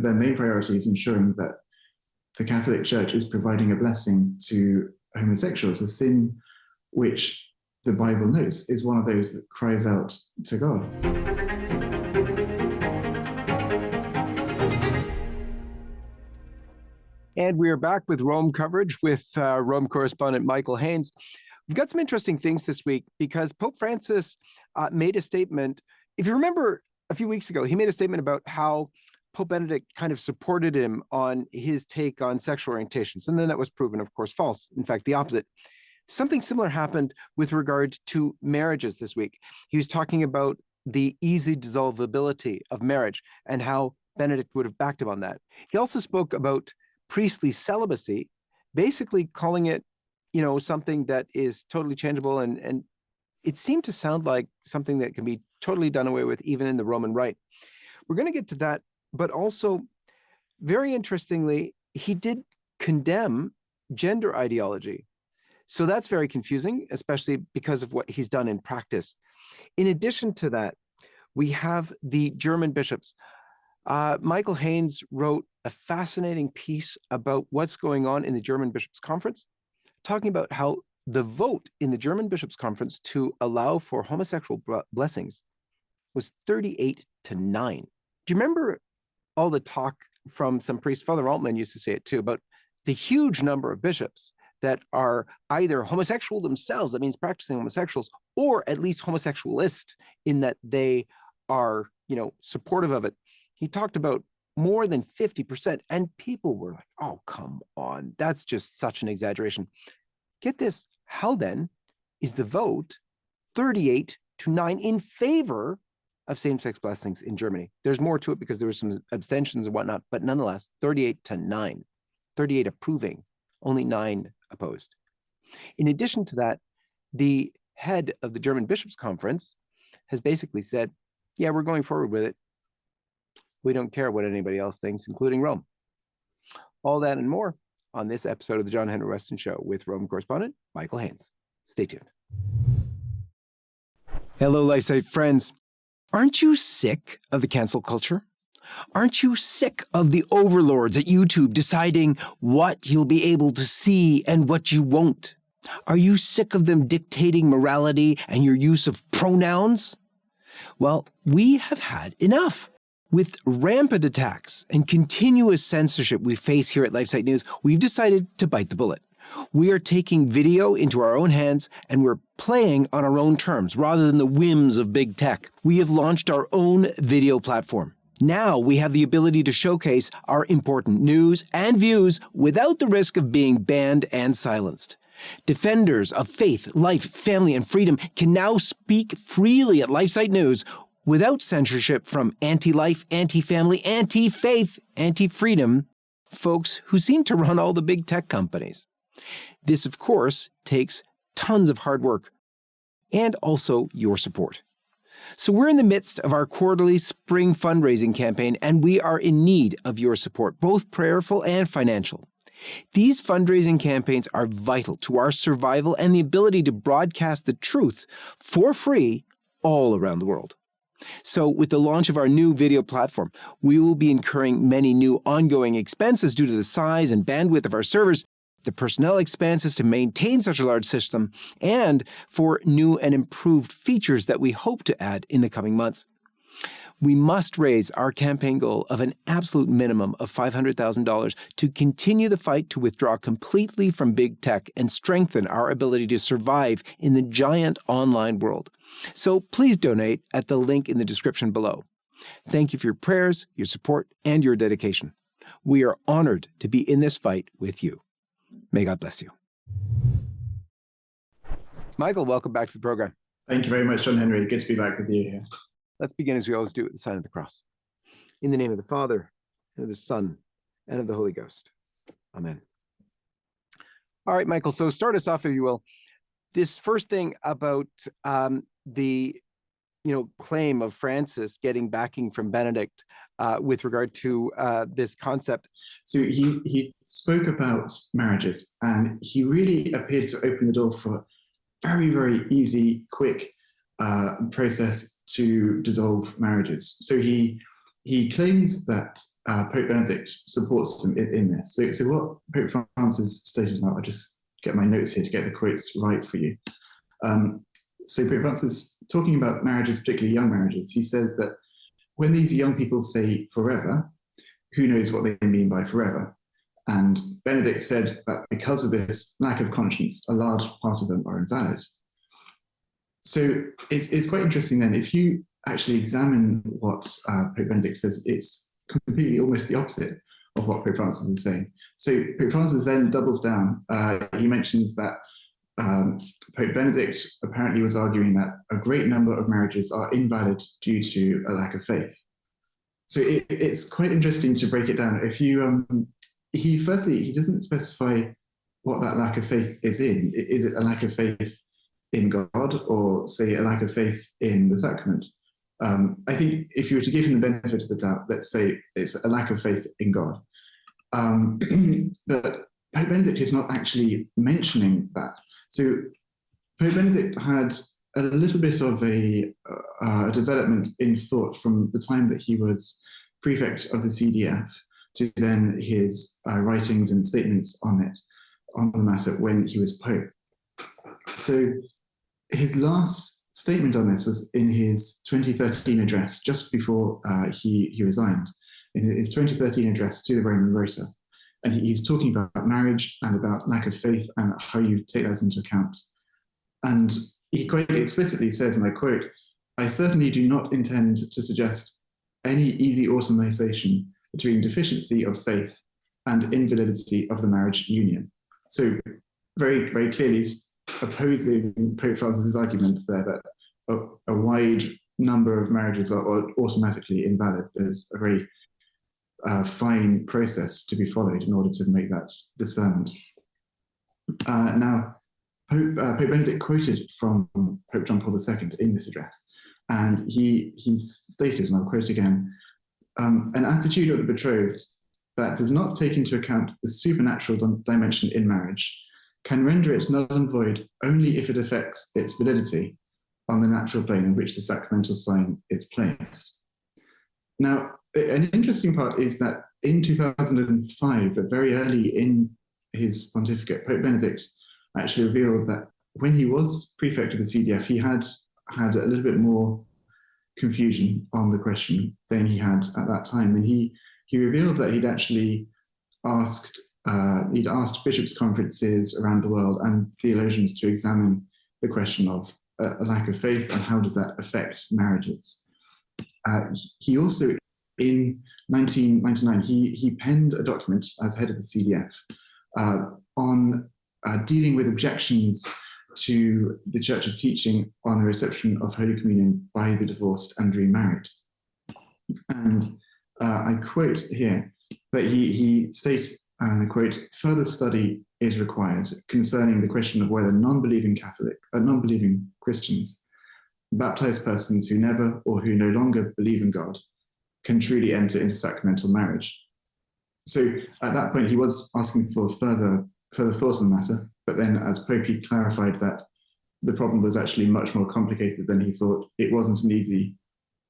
their main priority is ensuring that the Catholic Church is providing a blessing to homosexuals, a sin which the Bible notes is one of those that cries out to God. And we are back with Rome coverage with Rome correspondent Michael Haynes. We've got some interesting things this week because Pope Francis made a statement. If you remember a few weeks ago, he made a statement about how Pope Benedict kind of supported him on his take on sexual orientations. And then that was proven, of course, false. In fact, the opposite. Something similar happened with regard to marriages this week. He was talking about the easy dissolvability of marriage and how Benedict would have backed him on that. He also spoke about priestly celibacy, basically calling it, something that is totally changeable. And it seemed to sound like something that can be totally done away with, even in the Roman Rite. We're going to get to that. But also, very interestingly, he did condemn gender ideology. So that's very confusing, especially because of what he's done in practice. In addition to that, we have the German bishops. Michael Haynes wrote a fascinating piece about what's going on in the German Bishops' Conference, talking about how the vote in the German Bishops' Conference to allow for homosexual blessings was 38-9. Do you remember all the talk from some priests? Father Altman used to say it too, about the huge number of bishops that are either homosexual themselves, that means practicing homosexuals, or at least homosexualist in that they are, supportive of it. He talked about more than 50%, and people were like, oh, come on, that's just such an exaggeration. Get this, how then is the vote 38-9 in favor of same-sex blessings in Germany? There's more to it because there were some abstentions and whatnot, but nonetheless, 38-9, 38 approving, only 9 opposed. In addition to that, the head of the German Bishops' Conference has basically said, yeah, we're going forward with it. We don't care what anybody else thinks, including Rome. All that and more on this episode of the John-Henry Westen Show with Rome correspondent Michael Haynes. Stay tuned. Hello, LifeSite friends. Aren't you sick of the cancel culture? Aren't you sick of the overlords at YouTube deciding what you'll be able to see and what you won't? Are you sick of them dictating morality and your use of pronouns? Well, we have had enough. With rampant attacks and continuous censorship we face here at LifeSiteNews, we've decided to bite the bullet. We are taking video into our own hands and we're playing on our own terms rather than the whims of big tech. We have launched our own video platform. Now we have the ability to showcase our important news and views without the risk of being banned and silenced. Defenders of faith, life, family, and freedom can now speak freely at LifeSiteNews without censorship from anti-life, anti-family, anti-faith, anti-freedom folks who seem to run all the big tech companies. This, of course, takes tons of hard work and also your support. So we're in the midst of our quarterly spring fundraising campaign, and we are in need of your support, both prayerful and financial. These fundraising campaigns are vital to our survival and the ability to broadcast the truth for free all around the world. So with the launch of our new video platform, we will be incurring many new ongoing expenses due to the size and bandwidth of our servers, the personnel expenses to maintain such a large system, and for new and improved features that we hope to add in the coming months. We must raise our campaign goal of an absolute minimum of $500,000 to continue the fight to withdraw completely from big tech and strengthen our ability to survive in the giant online world. So please donate at the link in the description below. Thank you for your prayers, your support, and your dedication. We are honored to be in this fight with you. May God bless you. Michael, welcome back to the program. Thank you very much, John-Henry. Good to be back with you here. Let's begin as we always do at the sign of the cross. In the name of the Father, and of the Son, and of the Holy Ghost. Amen. All right, Michael, so start us off, if you will. This first thing about the claim of Francis getting backing from Benedict with regard to this concept. So he spoke about marriages, and he really appeared to open the door for very, very easy, quick process to dissolve marriages. So he he claims that Pope Benedict supports him in this. So what Pope Francis stated, I'll just get my notes here to get the quotes right for you. So Pope Francis, talking about marriages, particularly young marriages, he says that when these young people say forever, who knows what they mean by forever? And Benedict said that because of this lack of conscience, a large part of them are invalid. So it's quite interesting then, if you actually examine what Pope Benedict says, it's completely almost the opposite of what Pope Francis is saying. So Pope Francis then doubles down. He mentions that Pope Benedict apparently was arguing that a great number of marriages are invalid due to a lack of faith. So it's quite interesting to break it down. If you, he doesn't specify what that lack of faith is in. Is it a lack of faith in God, or say a lack of faith in the sacrament? I think if you were to give him the benefit of the doubt, let's say it's a lack of faith in God. But Pope Benedict is not actually mentioning that. So Pope Benedict had a little bit of a development in thought from the time that he was prefect of the CDF to then his writings and statements on the matter when he was Pope. So his last statement on this was in his 2013 address, just before he resigned, in his 2013 address to the Roman Rota. And he's talking about marriage and about lack of faith and how you take that into account. And he quite explicitly says, and I quote, "I certainly do not intend to suggest any easy automation between deficiency of faith and invalidity of the marriage union." So very, very clearly opposing Pope Francis's argument there that a wide number of marriages are automatically invalid. There's a very fine process to be followed in order to make that discernment. Now, Pope Benedict quoted from Pope John Paul II in this address, and he stated, and I'll quote again, "An attitude of the betrothed that does not take into account the supernatural dimension in marriage can render it null and void only if it affects its validity on the natural plane in which the sacramental sign is placed." Now, an interesting part is that in 2005, very early in his pontificate, Pope Benedict actually revealed that when he was prefect of the CDF, he had a little bit more confusion on the question than he had at that time. And he revealed that he'd actually asked bishops' conferences around the world and theologians to examine the question of a lack of faith and how does that affect marriages. He also, in 1999, he penned a document as head of the CDF on dealing with objections to the Church's teaching on the reception of Holy Communion by the divorced and remarried. And I quote here that he states, and I quote, "Further study is required concerning the question of whether non-believing Christians, baptized persons who never or who no longer believe in God, can truly enter into sacramental marriage." So at that point, he was asking for further thought on the matter, but then as Pope, he clarified that the problem was actually much more complicated than he thought. It wasn't an easy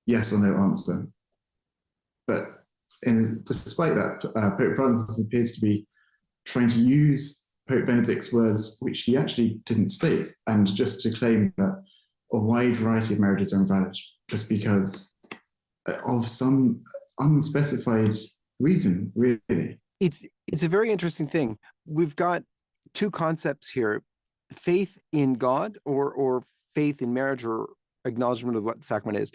yes or no answer. But despite that, Pope Francis appears to be trying to use Pope Benedict's words, which he actually didn't state, and just to claim that a wide variety of marriages are invalid just because of some unspecified reason, really. It's a very interesting thing. We've got two concepts here: faith in God or faith in marriage, or acknowledgement of what sacrament is.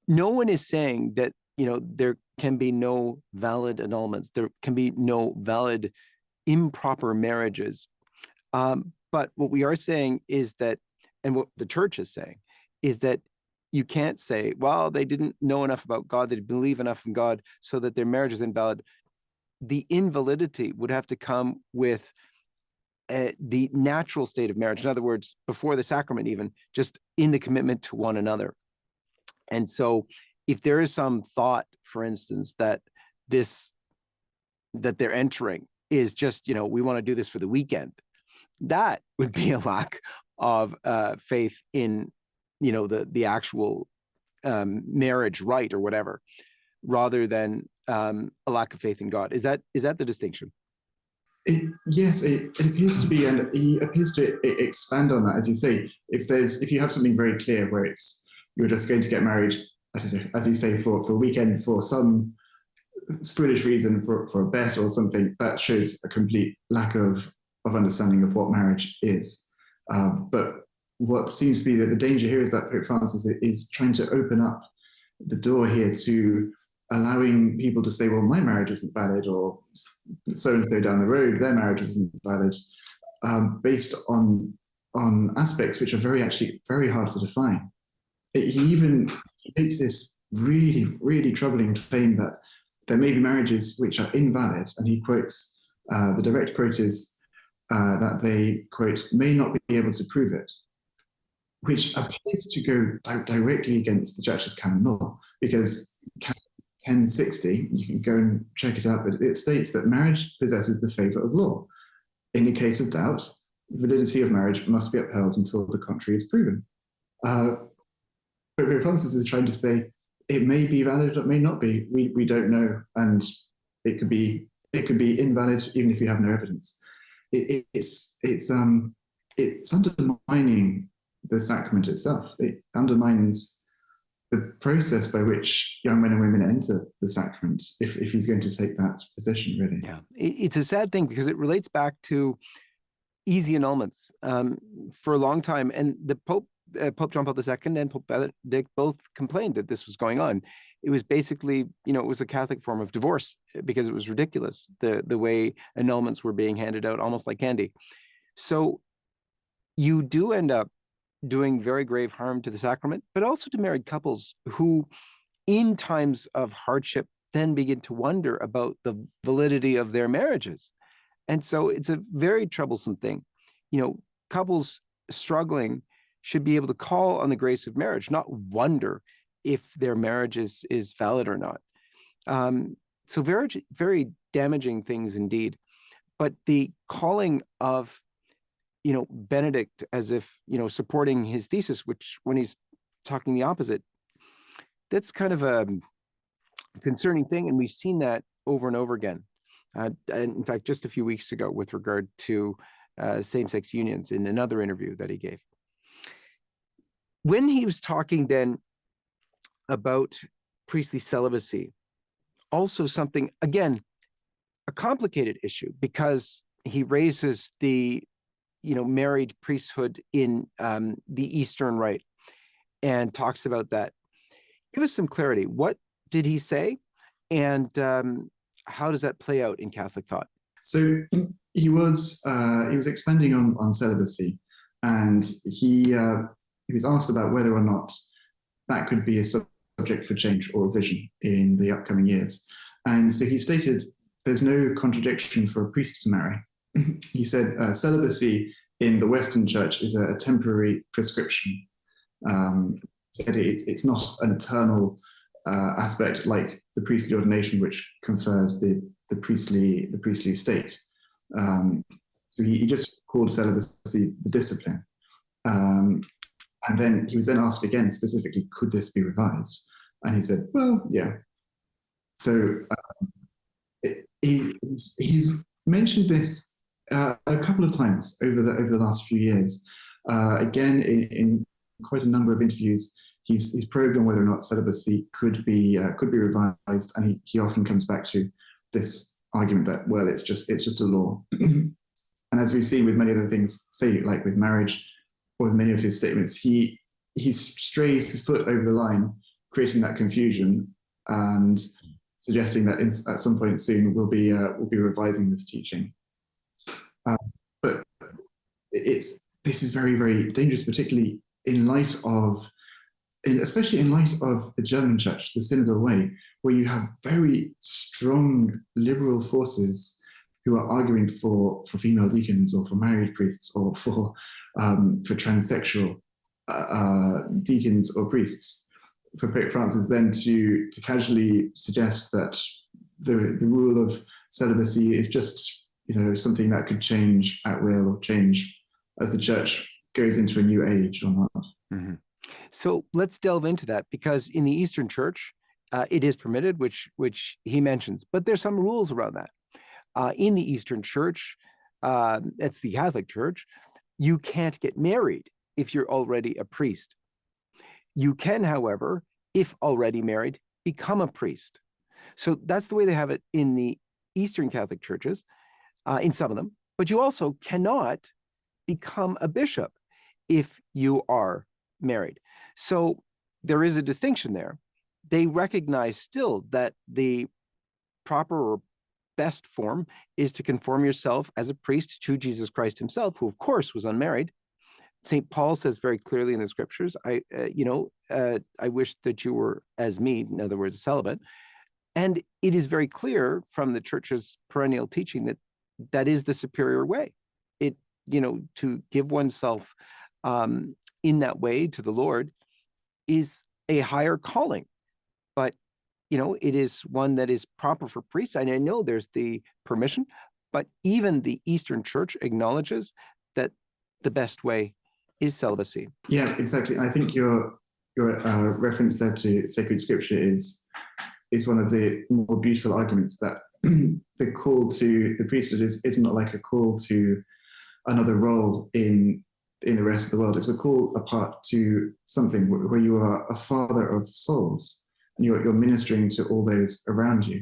No one is saying that, there can be no valid annulments, there can be no valid improper marriages. But what we are saying is that, and what the Church is saying, is that you can't say, well, they didn't know enough about God, they didn't believe enough in God, so that their marriage is invalid. The invalidity would have to come with the natural state of marriage. In other words, before the sacrament, even just in the commitment to one another. And so if there is some thought, for instance, that they're entering is just, we want to do this for the weekend, that would be a lack of faith in, the actual marriage rite or whatever. rather than a lack of faith in God. Is that the distinction? Yes, it appears to be, and he appears to expand on that, as you say. If you have something very clear where you're just going to get married, I don't know, as you say, for a weekend, for some foolish reason, for a bet or something, that shows a complete lack of understanding of what marriage is. But what seems to be the danger here is that Pope Francis is trying to open up the door here to allowing people to say, well, my marriage isn't valid, or so-and-so down the road, their marriage isn't valid, based on aspects which are actually very hard to define. He makes this really, really troubling claim that there may be marriages which are invalid, and he quotes, the direct quote is that they, quote, may not be able to prove it, which appears to go directly against the Church's canon law, because 1060, you can go and check it out, but it states that marriage possesses the favour of law. In the case of doubt, the validity of marriage must be upheld until the contrary is proven. Pope Francis is trying to say it may be valid, it may not be. We don't know, and it could be invalid even if you have no evidence. It's undermining the sacrament itself. It undermines the process by which young men and women enter the sacrament, if he's going to take that position, really. Yeah, it's a sad thing because it relates back to easy annulments for a long time. And the Pope John Paul II and Pope Benedict both complained that this was going on. It was basically, it was a Catholic form of divorce because it was ridiculous, the way annulments were being handed out almost like candy. So you do end up doing very grave harm to the sacrament, but also to married couples who, in times of hardship, then begin to wonder about the validity of their marriages. And so it's a very troublesome thing. Couples struggling should be able to call on the grace of marriage, not wonder if their marriage is valid or not. So very, very damaging things indeed. But the calling of Benedict as if, supporting his thesis, which when he's talking the opposite, that's kind of a concerning thing. And we've seen that over and over again. And in fact, just a few weeks ago with regard to same-sex unions in another interview that he gave. When he was talking then about priestly celibacy, also something, again, a complicated issue because he raises the married priesthood in the Eastern Rite and talks about that. Give us some clarity. What did he say, and how does that play out in Catholic thought? So he was expanding on celibacy, and he was asked about whether or not that could be a subject for change or revision in the upcoming years. And so he stated, there's no contradiction for a priest to marry. He said celibacy in the Western Church is a temporary prescription. Said it's not an eternal aspect like the priestly ordination, which confers the priestly state. So he just called celibacy the discipline. And then he was then asked again specifically, could this be revised? And he said, well, yeah. So he's mentioned this a couple of times over the last few years. Again, in quite a number of interviews, he's probed on whether or not celibacy could be revised, and he often comes back to this argument that, well, it's just a law. And as we've seen with many other things, say like with marriage or with many of his statements, he strays his foot over the line, creating that confusion and suggesting that at some point soon we'll be revising this teaching. But this is very, very dangerous, particularly especially in light of the German Church, the synodal way, where you have very strong liberal forces who are arguing for female deacons or for married priests or for transsexual deacons or priests. For Pope Francis then to casually suggest that the rule of celibacy is just something that could change at will, or change as the Church goes into a new age or not. Mm-hmm. So let's delve into that, because in the Eastern Church, it is permitted, which he mentions, but there's some rules around that. In the Eastern Church, it's the Catholic Church, you can't get married if you're already a priest. You can, however, if already married, become a priest. So that's the way they have it in the Eastern Catholic churches, in some of them. But you also cannot become a bishop if you are married. So there is a distinction there. They recognize still that the proper or best form is to conform yourself as a priest to Jesus Christ himself, who of course was unmarried. St. Paul says very clearly in the scriptures, I wish that you were as me, in other words, celibate. And it is very clear from the church's perennial teaching that that is the superior way. It, to give oneself in that way to the Lord is a higher calling. But, it is one that is proper for priests. And I know there's the permission, but even the Eastern Church acknowledges that the best way is celibacy. Yeah, exactly. I think your reference there to sacred scripture is one of the more beautiful arguments that the call to the priesthood is not like a call to another role in the rest of the world. It's a call apart to something where you are a father of souls and you're ministering to all those around you.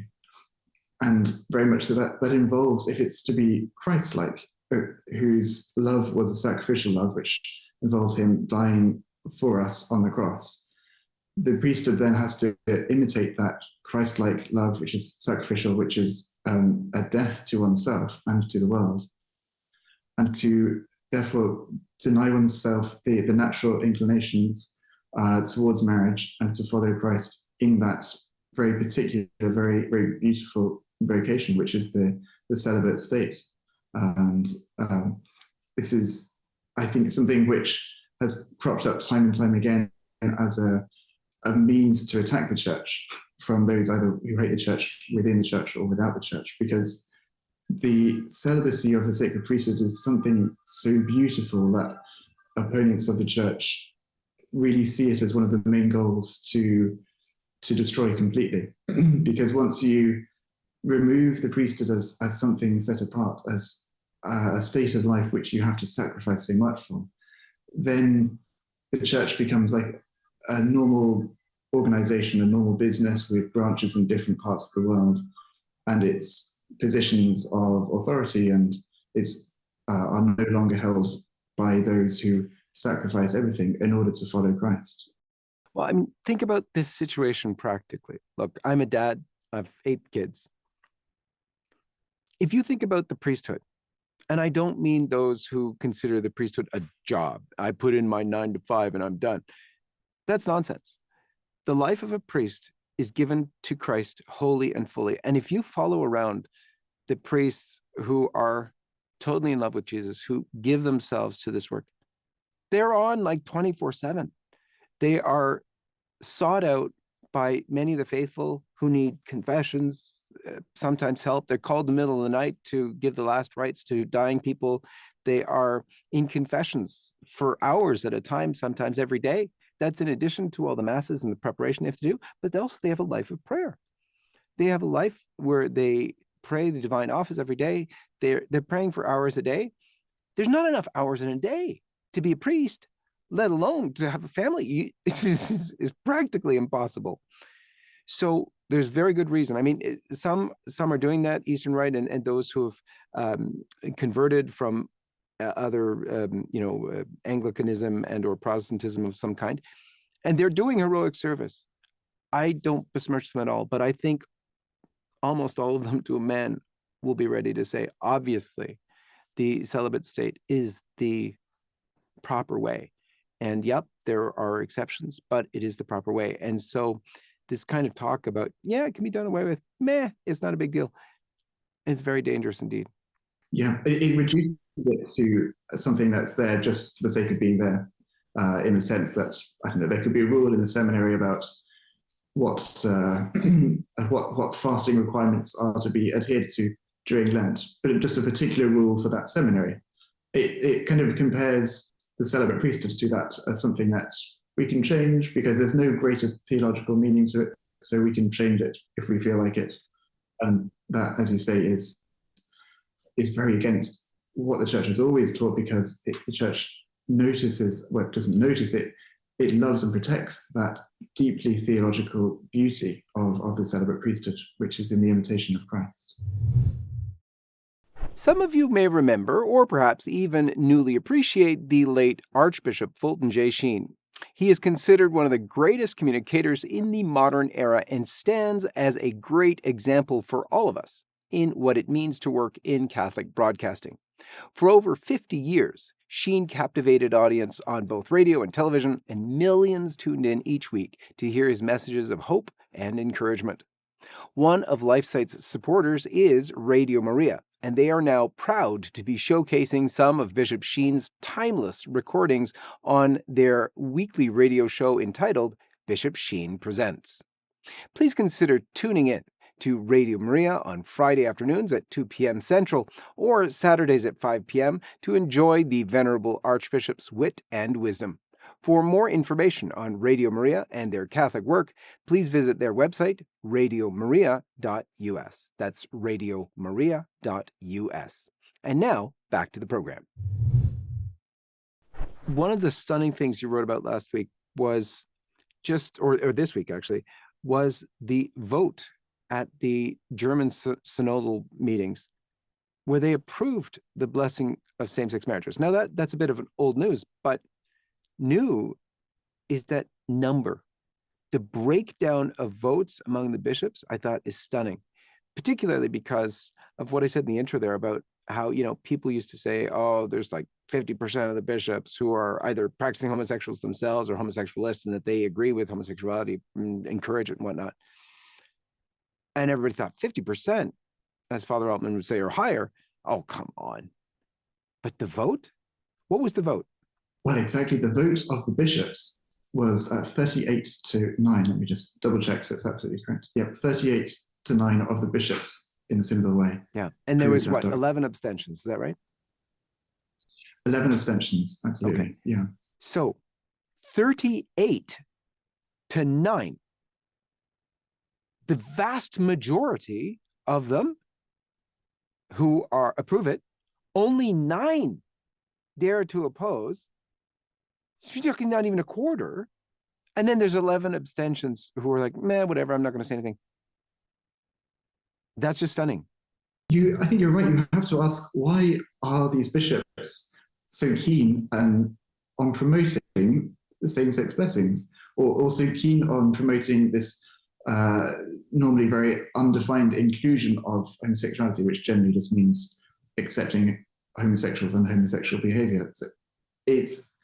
And very much so that involves, if it's to be Christ-like, whose love was a sacrificial love, which involved him dying for us on the cross, the priesthood then has to imitate that Christ-like love, which is sacrificial, which is a death to oneself and to the world, and to therefore deny oneself the natural inclinations towards marriage and to follow Christ in that very particular, very, very beautiful vocation, which is the celibate state. And this is, I think, something which has cropped up time and time again as a means to attack the church from those either who hate the church within the church or without the church, because the celibacy of the sacred priesthood is something so beautiful that opponents of the church really see it as one of the main goals to destroy completely. Because once you remove the priesthood as something set apart, as a state of life which you have to sacrifice so much for, then the church becomes like a normal organization, a normal business with branches in different parts of the world, and its positions of authority and are no longer held by those who sacrifice everything in order to follow Christ. Well, I mean, think about this situation practically. Look, I'm a dad, I have 8 kids. If you think about the priesthood, and I don't mean those who consider the priesthood a job, I put in my 9 to 5 and I'm done. That's nonsense. The life of a priest is given to Christ wholly and fully. And if you follow around the priests who are totally in love with Jesus, who give themselves to this work, they're on like 24/7. They are sought out by many of the faithful who need confessions, sometimes help. They're called in the middle of the night to give the last rites to dying people. They are in confessions for hours at a time, sometimes every day. That's in addition to all the masses and the preparation they have to do, but they have a life of prayer. They have a life where they pray the divine office every day. They're praying for hours a day. There's not enough hours in a day to be a priest, let alone to have a family. It's practically impossible. So there's very good reason. I mean, some are doing that, Eastern Rite, and those who have converted from other, Anglicanism and or Protestantism of some kind, and they're doing heroic service. I don't besmirch them at all, but I think almost all of them to a man will be ready to say, obviously, the celibate state is the proper way. And yep, there are exceptions, but it is the proper way. And so this kind of talk about, yeah, it can be done away with, it's not a big deal. It's very dangerous indeed. Yeah, it reduces it to something that's there just for the sake of being there, in the sense that, I don't know, there could be a rule in the seminary about what fasting requirements are to be adhered to during Lent, but just a particular rule for that seminary. It kind of compares the celibate priesthood to that as something that we can change because there's no greater theological meaning to it. so we can change it if we feel like it. And that, as you say, is very against what the church has always taught, because the church notices, well, it doesn't notice it, it loves and protects that deeply theological beauty of the celibate priesthood, which is in the imitation of Christ. Some of you may remember, or perhaps even newly appreciate, the late Archbishop Fulton J. Sheen. He is considered one of the greatest communicators in the modern era and stands as a great example for all of us in what it means to work in Catholic broadcasting. For over 50 years, Sheen captivated audience on both radio and television, and millions tuned in each week to hear his messages of hope and encouragement. One of LifeSite's supporters is Radio Maria, and they are now proud to be showcasing some of Bishop Sheen's timeless recordings on their weekly radio show entitled Bishop Sheen Presents. Please consider tuning in to Radio Maria on Friday afternoons at 2 p.m. Central or Saturdays at 5 p.m. to enjoy the Venerable Archbishop's wit and wisdom. For more information on Radio Maria and their Catholic work, please visit their website, radiomaria.us. That's radiomaria.us. And now, back to the program. One of the stunning things you wrote about last week was or this week actually, was the vote at the German synodal meetings where they approved the blessing of same-sex marriages. Now that's a bit of an old news, but new is that number. The breakdown of votes among the bishops, I thought, is stunning, particularly because of what I said in the intro there about how, people used to say, oh, there's like 50% of the bishops who are either practicing homosexuals themselves or homosexualists, and that they agree with homosexuality and encourage it and whatnot. And everybody thought 50%, as Father Altman would say, or higher. Oh, come on. But the vote? What was the vote? Well, exactly. The vote of the bishops was 38-9. Let me just double check so it's absolutely correct. Yep, 38-9 of the bishops in a similar way. Yeah. And there was 11 abstentions. Is that right? 11 abstentions. Absolutely. Okay. Yeah. So 38-9. The vast majority of them who approve it, only 9 dare to oppose. You're talking not even a quarter. And then there's 11 abstentions who are like, meh, whatever, I'm not going to say anything. That's just stunning. I think you're right. You have to ask, why are these bishops so keen on promoting the same-sex blessings, or so keen on promoting this normally very undefined inclusion of homosexuality, which generally just means accepting homosexuals and homosexual behavior? So it's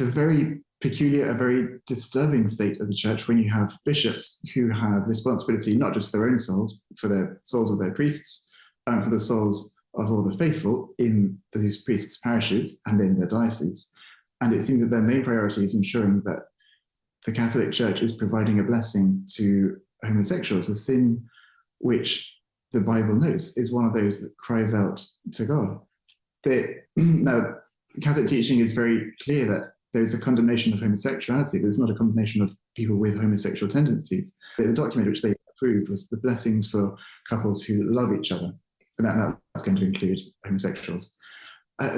a very peculiar, a very disturbing state of the church when you have bishops who have responsibility not just for their own souls, for the souls of their priests, and for the souls of all the faithful in those priests' parishes and in their dioceses. And it seems that their main priority is ensuring that the Catholic Church is providing a blessing to homosexuals, a sin which the Bible notes is one of those that cries out to God. Now, Catholic teaching is very clear that there's a condemnation of homosexuality. There's not a condemnation of people with homosexual tendencies. The document which they approved was the blessings for couples who love each other. And that's going to include homosexuals.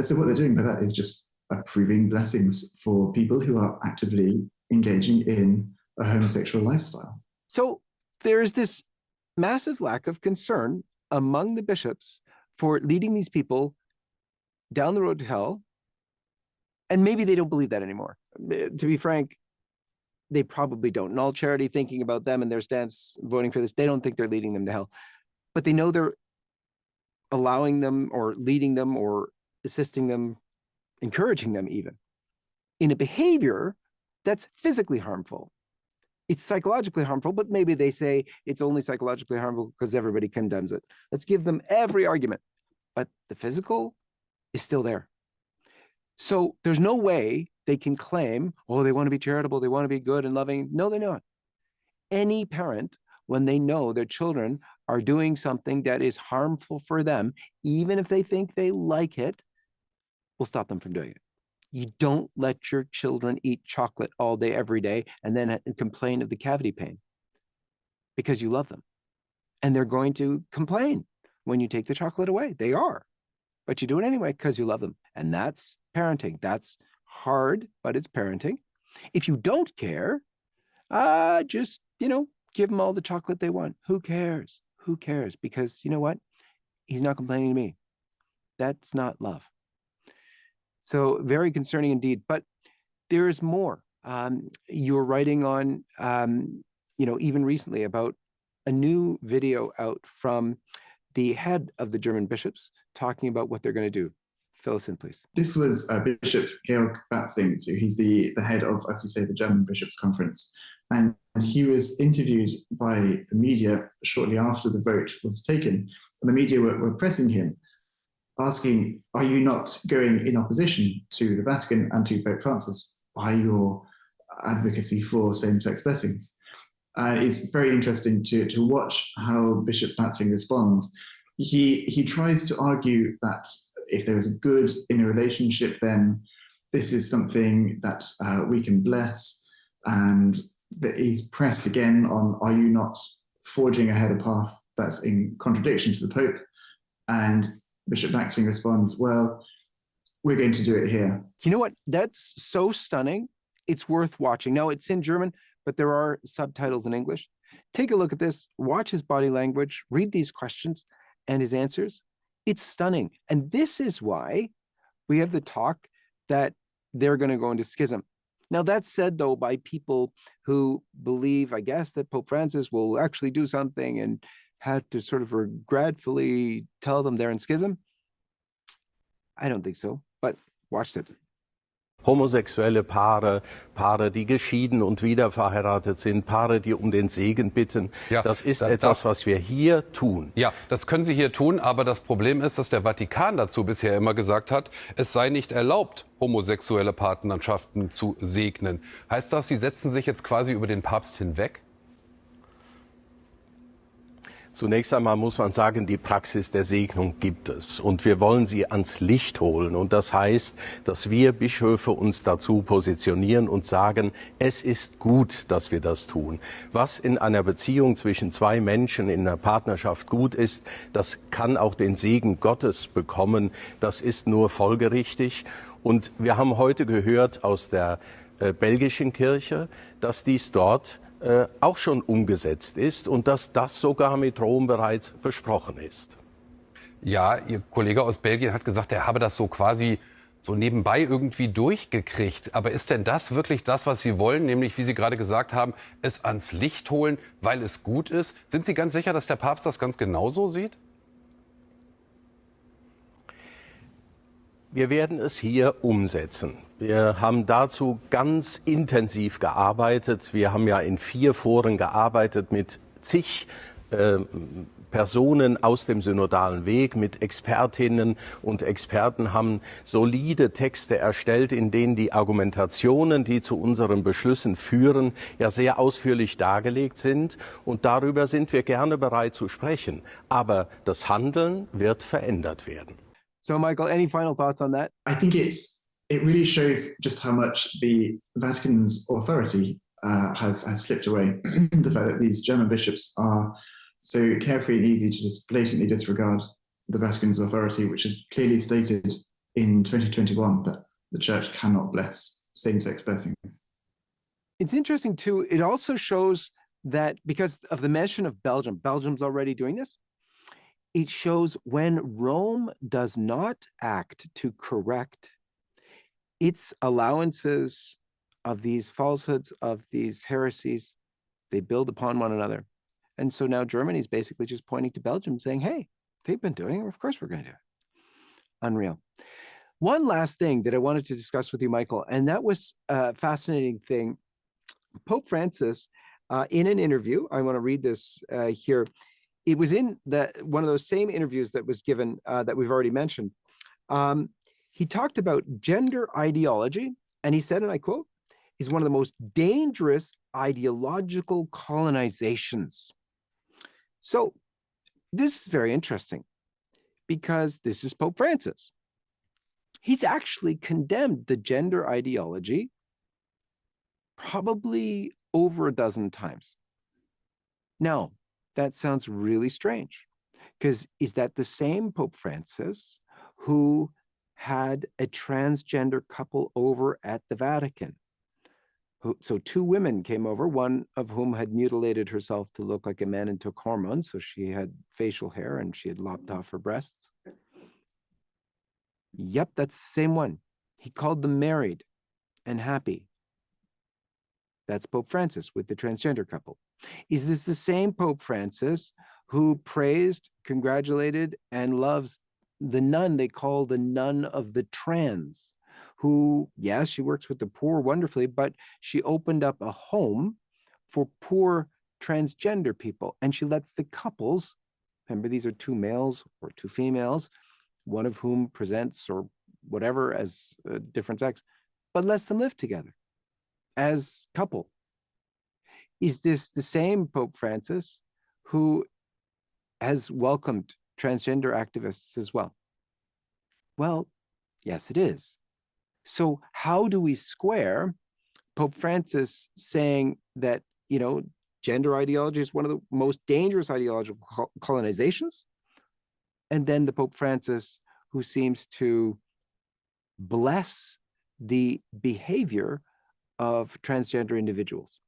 So what they're doing by that is just approving blessings for people who are actively engaging in a homosexual lifestyle. So there's this massive lack of concern among the bishops for leading these people down the road to hell. And maybe they don't believe that anymore. To be frank, they probably don't. In all charity, thinking about them and their stance, voting for this, they don't think they're leading them to hell. But they know they're allowing them or leading them or assisting them, encouraging them even, in a behavior that's physically harmful. It's psychologically harmful, but maybe they say it's only psychologically harmful because everybody condemns it. Let's give them every argument. But the physical is still there. So there's no way they can claim, oh, they want to be charitable, they want to be good and loving. No, they're not. Any parent, when they know their children are doing something that is harmful for them, even if they think they like it, will stop them from doing it. You don't let your children eat chocolate all day, every day, and then complain of the cavity pain. because you love them. And they're going to complain when you take the chocolate away. They are. But you do it anyway because you love them. And that's parenting. That's hard, but it's parenting. If you don't care, just, give them all the chocolate they want. Who cares? Who cares? Because you know what? He's not complaining to me. That's not love. So very concerning indeed. But there is more. You're writing on, even recently about a new video out from the head of the German bishops talking about what they're going to do. Fill us in, please. This was Bishop Georg Batzing, so he's the head of, as you say, the German Bishops' Conference. And he was interviewed by the media shortly after the vote was taken. And the media were pressing him, asking, are you not going in opposition to the Vatican and to Pope Francis by your advocacy for same-sex blessings? It's very interesting to watch how Bishop Batzing responds. He tries to argue that if there is a good in a relationship, then this is something that we can bless. And that he's pressed again on, are you not forging ahead a path that's in contradiction to the Pope? And Bishop Batzing responds, well, we're going to do it here. You know what? That's so stunning. It's worth watching. Now, it's in German, but there are subtitles in English. Take a look at this, watch his body language, read these questions and his answers. It's stunning. And this is why we have the talk that they're going to go into schism. Now, that's said, though, by people who believe, I guess, that Pope Francis will actually do something and have to sort of regretfully tell them they're in schism. I don't think so, but watch it. Homosexuelle Paare, Paare, die geschieden und wieder verheiratet sind, Paare, die um den Segen bitten. Ja, das ist etwas, was wir hier tun. Ja, das können Sie hier tun, aber das Problem ist, dass der Vatikan dazu bisher immer gesagt hat, es sei nicht erlaubt, homosexuelle Partnerschaften zu segnen. Heißt das, Sie setzen sich jetzt quasi über den Papst hinweg? Zunächst einmal muss man sagen, die Praxis der Segnung gibt es und wir wollen sie ans Licht holen. Und das heißt, dass wir Bischöfe uns dazu positionieren und sagen, es ist gut, dass wir das tun. Was in einer Beziehung zwischen zwei Menschen in einer Partnerschaft gut ist, das kann auch den Segen Gottes bekommen. Das ist nur folgerichtig. Und wir haben heute gehört aus der belgischen Kirche, dass dies dort auch schon umgesetzt ist und dass das sogar mit Rom bereits besprochen ist. Ja, Ihr Kollege aus Belgien hat gesagt, er habe das so quasi so nebenbei irgendwie durchgekriegt. Aber ist denn das wirklich das, was Sie wollen, nämlich, wie Sie gerade gesagt haben, es ans Licht holen, weil es gut ist? Sind Sie ganz sicher, dass der Papst das ganz genauso sieht? Wir werden es hier umsetzen. Wir haben dazu ganz intensiv gearbeitet. Wir haben ja in 4 Foren gearbeitet mit zig Personen aus dem synodalen Weg, mit Expertinnen und Experten, haben solide Texte erstellt, in denen die Argumentationen, die zu unseren Beschlüssen führen, ja sehr ausführlich dargelegt sind. Und darüber sind wir gerne bereit zu sprechen. Aber das Handeln wird verändert werden. So, Michael, any final thoughts on that? I think it really shows just how much the Vatican's authority has slipped away. The fact that these German bishops are so carefree and easy to just blatantly disregard the Vatican's authority, which had clearly stated in 2021 that the Church cannot bless same-sex blessings. It's interesting, too. It also shows that because of the mention of Belgium, Belgium's already doing this. It shows when Rome does not act to correct its allowances of these falsehoods, of these heresies, they build upon one another. And so now Germany is basically just pointing to Belgium saying, hey, they've been doing it, of course we're going to do it. Unreal. One last thing that I wanted to discuss with you, Michael, and that was a fascinating thing. Pope Francis, in an interview, I want to read this here. It was in one of those same interviews that was given that we've already mentioned. He talked about gender ideology, and he said, and I quote, is one of the most dangerous ideological colonizations. So this is very interesting because this is Pope Francis. He's actually condemned the gender ideology probably over a dozen times. Now, that sounds really strange, because is that the same Pope Francis who had a transgender couple over at the Vatican? So two women came over, one of whom had mutilated herself to look like a man and took hormones. So she had facial hair and she had lopped off her breasts. Yep, that's the same one. He called them married and happy. That's Pope Francis with the transgender couple. Is this the same Pope Francis who praised, congratulated, and loves the nun they call the nun of the trans? Who, yes, she works with the poor wonderfully, but she opened up a home for poor transgender people. And she lets the couples, remember, these are two males or two females, one of whom presents or whatever as a different sex, but lets them live together as couple. Is this the same Pope Francis who has welcomed transgender activists as well? Well, yes, it is. So how do we square Pope Francis saying that, gender ideology is one of the most dangerous ideological colonizations, and then the Pope Francis who seems to bless the behavior of transgender individuals?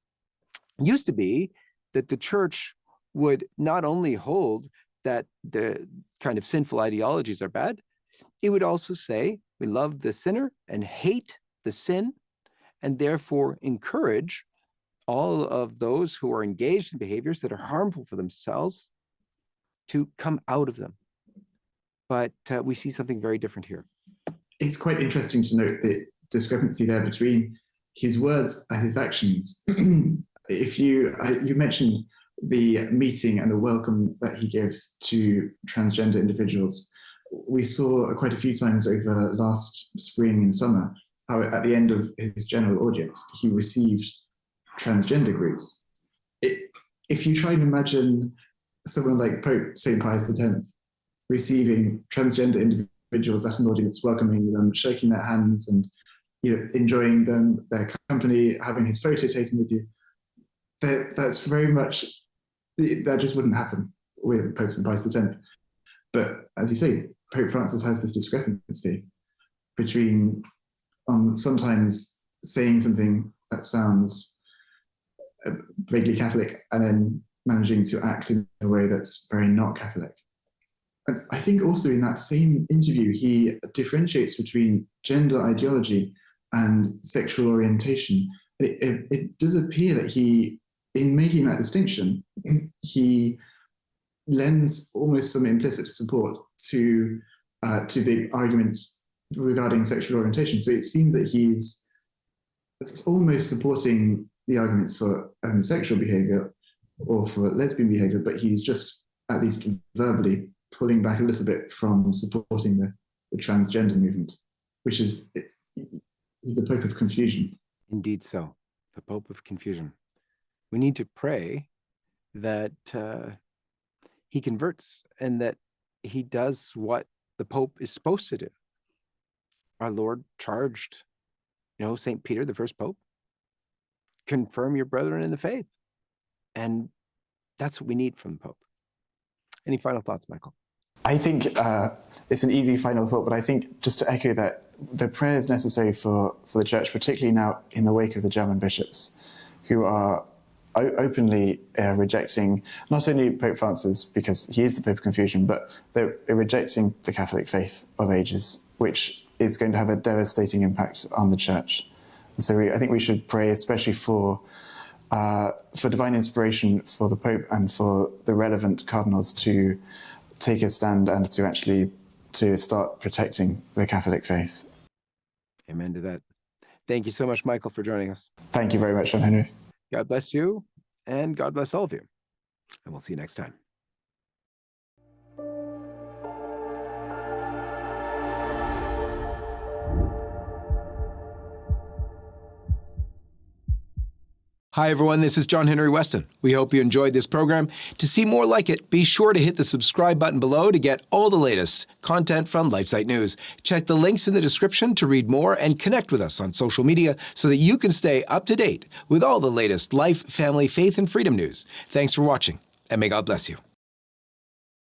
It used to be that the church would not only hold that the kind of sinful ideologies are bad, it would also say we love the sinner and hate the sin, and therefore encourage all of those who are engaged in behaviors that are harmful for themselves to come out of them. But we see something very different here. It's quite interesting to note the discrepancy there between his words and his actions. If you mentioned the meeting and the welcome that he gives to transgender individuals, we saw quite a few times over last spring and summer how at the end of his general audience, he received transgender groups. If you try and imagine someone like Pope St. Pius X receiving transgender individuals at an audience, welcoming them, shaking their hands and enjoying them, their company, having his photo taken with you, that's very much, that just wouldn't happen with Pope St. Pius X. But as you say, Pope Francis has this discrepancy between sometimes saying something that sounds vaguely Catholic and then managing to act in a way that's very not Catholic. And I think also in that same interview, he differentiates between gender ideology and sexual orientation. It does appear that he, in making that distinction, he lends almost some implicit support to the arguments regarding sexual orientation. So it seems that he's almost supporting the arguments for homosexual behavior or for lesbian behavior, but he's just, at least verbally, pulling back a little bit from supporting the transgender movement, which is the Pope of confusion. Indeed so, the Pope of confusion. We need to pray that he converts and that he does what the Pope is supposed to do. Our Lord charged, St. Peter, the first Pope, confirm your brethren in the faith. And that's what we need from the Pope. Any final thoughts, Michael? I think it's an easy final thought, but I think just to echo that, the prayers necessary for the Church, particularly now in the wake of the German bishops, who are openly rejecting not only Pope Francis, because he is the Pope of confusion, but they're rejecting the Catholic faith of ages, which is going to have a devastating impact on the Church. And so I think we should pray especially for divine inspiration for the Pope and for the relevant cardinals to take a stand and to start protecting the Catholic faith. Amen to that. Thank you so much, Michael, for joining us. Thank you very much, John-Henry. God bless you, and God bless all of you. And we'll see you next time. Hi, everyone. This is John-Henry Westen. We hope you enjoyed this program. To see more like it, be sure to hit the subscribe button below to get all the latest content from LifeSiteNews. Check the links in the description to read more and connect with us on social media so that you can stay up to date with all the latest life, family, faith, and freedom news. Thanks for watching, and may God bless you.